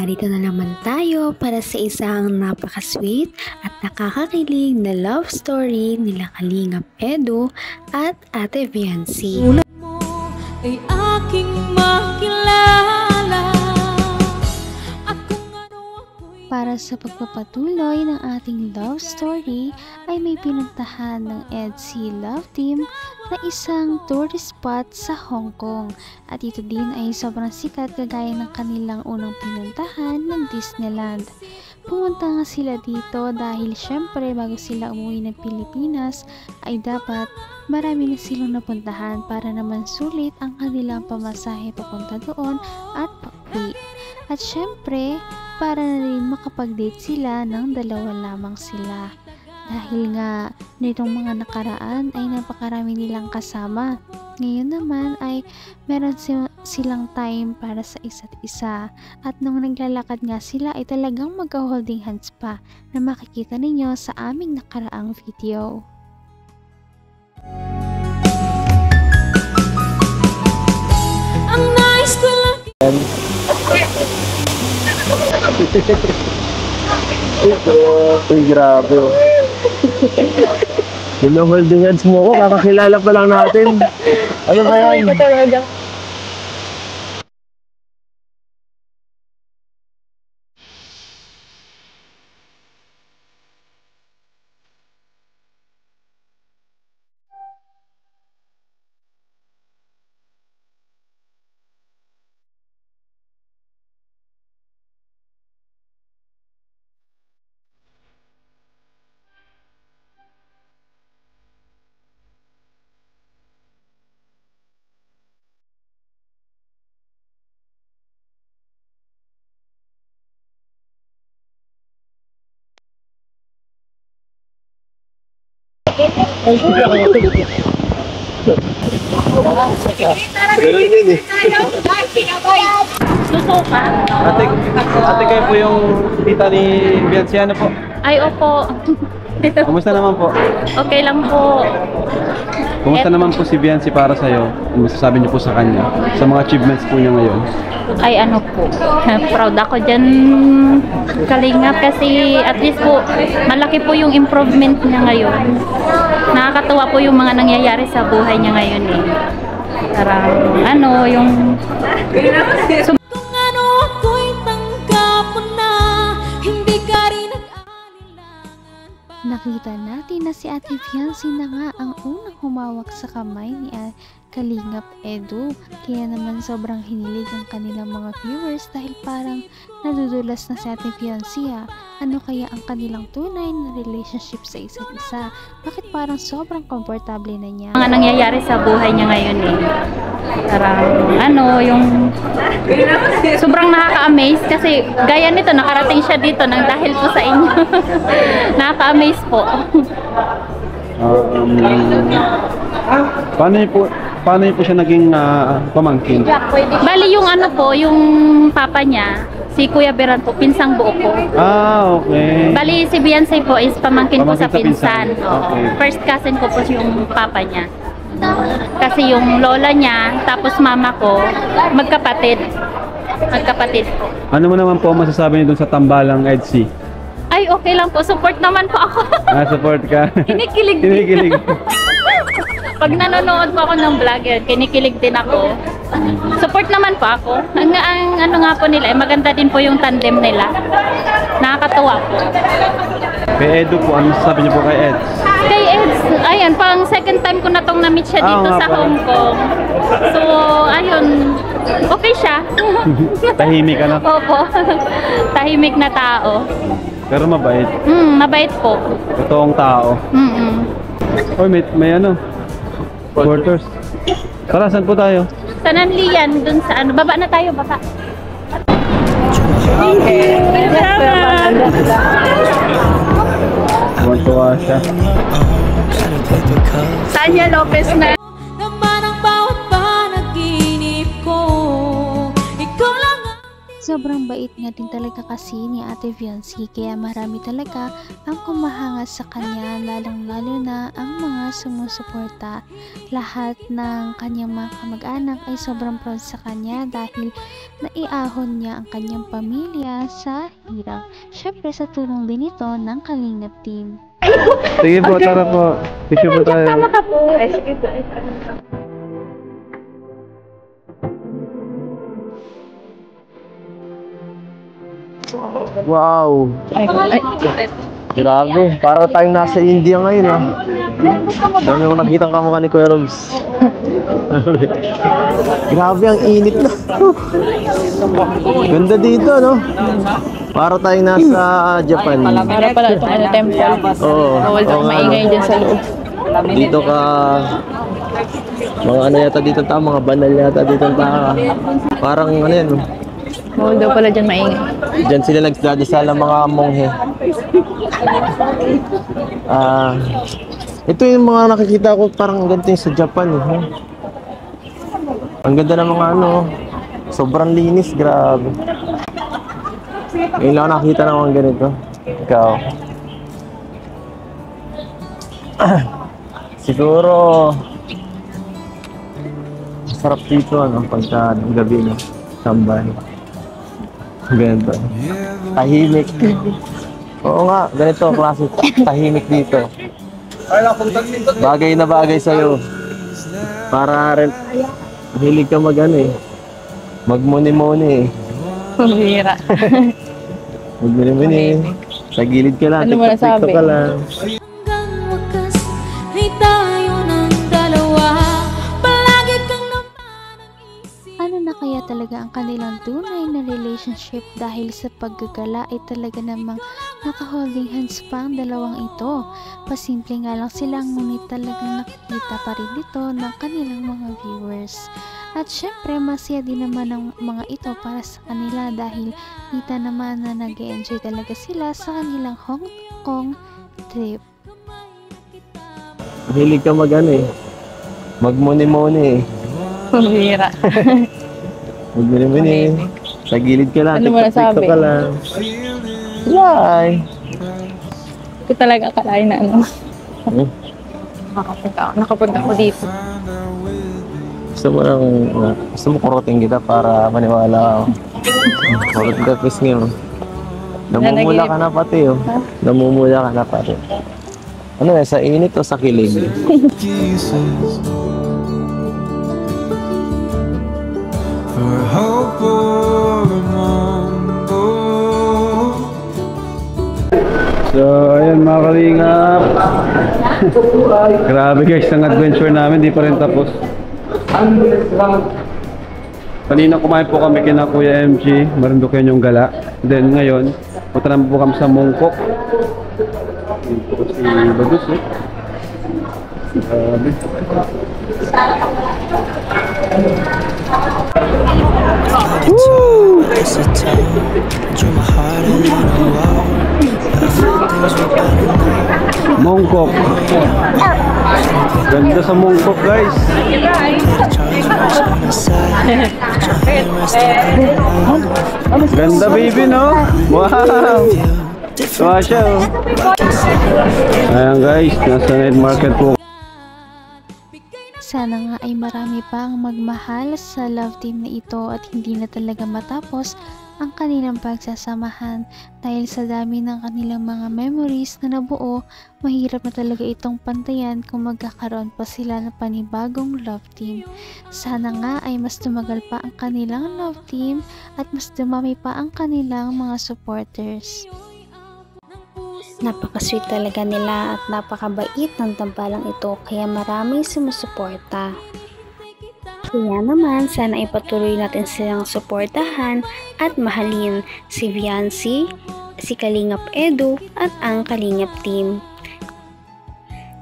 narito na naman tayo para sa isang napaka-sweet at nakakakilig na love story nila Kalingap Edu at Ate Viancy. Tulad mo ay aking makilala at kung ano ako'y... Para sa pagpapatuloy ng ating love story ay may pinuntahan ng EDC Love Team na isang tourist spot sa Hong Kong. At ito din ay sobrang sikat kagaya ng kanilang unang pinuntahan ng Disneyland. Pumunta nga sila dito dahil syempre bago sila umuwi ng Pilipinas ay dapat marami na silang napuntahan para naman sulit ang kanilang pamasahe papunta doon at pauwi. At syempre para na rin makapag-date sila ng dalawa lamang sila. Dahil nga nitong mga nakaraan ay napakarami nilang kasama. Ngayon naman ay meron silang time para sa isa't isa. At nung naglalakad nga sila ay talagang magka-holding hands pa na makikita ninyo sa aming nakaraang video. Ang nice ko lang. Uy, grabe oh. Holding hands mo ako, kakakilala pa lang natin. Ano ba yan? Ganun yun eh. Susuka. Ate kayo po yung tita ni Viancy, ano po? Ay, opo. Kumusta naman po? Okay lang po. Kumusta naman po si Viancy para sa'yo? Ano masasabi niyo po sa kanya? Sa mga achievements po niya ngayon? Ay, ano po. Proud ako dyan, Kalingap, kasi at least po, malaki po yung improvement niya ngayon. Nakakatuwa po yung mga nangyayari sa buhay niya ngayon eh. Parang, ano, yung... Kung ano ako'y tanggap mo na, hindi ka rin nag-alilangan pa. Nakita natin na si Ate Viancy na nga ang unang humawak sa kamay ni Kalingap Edu. Kaya naman sobrang hinilig ang kanilang mga viewers dahil parang nadudulas na si Ate Viancy ha. Ano kaya ang kanilang tunay na relationship sa isa't isa? Bakit parang sobrang komportable na niya? Mga nangyayari sa buhay niya ngayon eh. Parang, ano, yung... Sobrang nakaka-amaze kasi gaya nito, nakarating siya dito nang dahil po sa inyo. Nakaka-amaze po. Paano niyo po siya naging pamangkin? Bali yung ano po, yung papa niya, si Kuya Beran po, pinsang buo po. Okay. Bali si Viancy po is pamangkin po sa pinsan. Okay. First cousin ko po yung papa niya. Kasi yung lola niya, tapos mama ko, magkapatid. Magkapatid po. Ano mo naman po masasabi niyo dun sa tambalang EDC? Ay, okay lang po. Support naman po ako. Support ka? Kinikilig din. Kinikilig. Pag nanonood po ako ng vlog yun, kinikilig din ako. Support naman po ako. Ang ano nga po nila, maganda din po yung tandem nila. Nakakatuwa po. Kay Edu po, ano sabi niyo po kay Eds? Kay Eds, ayun, pang second time ko na tong na-meet siya dito sa Hong Kong. So, ayun, okay siya. Tahimik ka na? Opo, tahimik na tao. Pero mabait. Mabait po. Totoong tao. Oy, may ano? Quarters. Tara, saan po tayo? Sa Nanlian, dun sa ano, baba na tayo, baba. Tuwa siya. Tanya Lopez na. Naman ang bawat panaginip ko, ikaw lang ang... sobrang bait nga din talaga kasi ni Ate Viancy, kaya marami talaga ang kumahanga sa kanya, lalong-lalo na ang mga sumusuporta. Lahat ng kanyang mga kamag-anak ay sobrang proud sa kanya dahil naiahon niya ang kanyang pamilya sa hirap. Syempre sa tulong din ito ng Kalingap team. Sige po, tara po. Picture po tayo. Wow! Grabe, para tayong nasa India ngayon ah. Dami ko nakitang kamukha ni Kuya Robs. Grabe, ang init na. Ganda dito, no? Para tayong nasa Japan. Para pala itong temple. Oo. Bawal daw maingay dyan sa loob. Dito ka... Mga ano yata dito ta, mga banal yata dito ta. Parang ano yan, no? Bawal daw pala dyan maingay. Diyan sila nagdadasal ng mga monghe. Ito yung mga nakikita ko parang ganito yung sa Japan. Eh. Ang ganda ng mga ano. Sobrang linis, grabe. Ngayon lang nakita ng mga ganito. Ikaw. Siguro sarap dito ano, pagka gabi na tambay. Ganito. Tahimik. Oo nga, ganito klase tahimik dito. Bagay na bagay sa'yo. Para rin, hilig ka mag-ano eh. Magmuni-muni eh. Pumira. Magmuni-muni. Sa gilid ka lang, Ano mo nasabi? TikTok ka lang. Hanggang wakas ay tayo ng dalawa. Palagi kang naman ang isip. Ano na kaya talaga ang kanilang tunay na relationship dahil sa paggagala ay talaga namang naka-holding hands pa ang dalawang ito. Pasimple nga lang sila ngunit talagang nakikita pa rin dito ng kanilang mga viewers. At syempre masaya din naman ang mga ito para sa kanila dahil kita naman na nag-enjoy talaga sila sa kanilang Hong Kong trip. Hilig ka mag-ano eh. Magmuni-muni eh. Pumira. Magmuni-muni. Sa gilid ka lang, Ano mo nasabi? TikTok ka lang. Yay! Ito talaga akalain na ano. Hmm? Nakapunta ako dito. Gusto mo kurutin kita para maniwala ako. Kurut kita please ngayon. Namumula ka na pati oh. Namumula ka na pati. Ano eh, sa init o sa kilig? For hope or a mambo. So, ayan mga kalingap. Grabe guys, ang adventure namin, di pa rin tapos. Kanina kumain po kami kina Kuya MG, Marinduqueño yung gala. Then ngayon, punta naman po kami sa Mongkok. Dito po si Badus eh. Grabe. Mongkok. Ganda sa Mongkok guys. Ganda baby no? Wow! Tuwa siya oh. Ayan guys, nasa night market po. Sana nga ay marami pang magmahal sa love team na ito at hindi na talaga matapos ang kanilang pagsasamahan dahil sa dami ng kanilang mga memories na nabuo, mahirap na talaga itong pantayan kung magkakaroon pa sila ng panibagong love team. Sana nga ay mas tumagal pa ang kanilang love team at mas dumami pa ang kanilang mga supporters. Napaka-sweet talaga nila at napakabait ng tambalang ito kaya maraming sumusuporta. Kaya naman, sana ipatuloy natin silang suportahan at mahalin si Viancy, si Kalingap Edu at ang Kalingap team.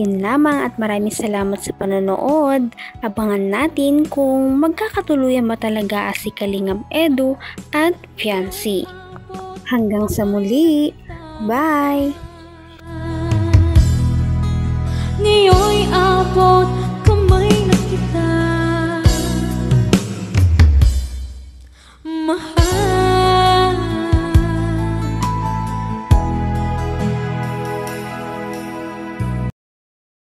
Yun lamang at maraming salamat sa panonood. Abangan natin kung magkakatuluyan ba talaga si Kalingap Edu at Viancy. Hanggang sa muli! Bye! Ngayon'y abot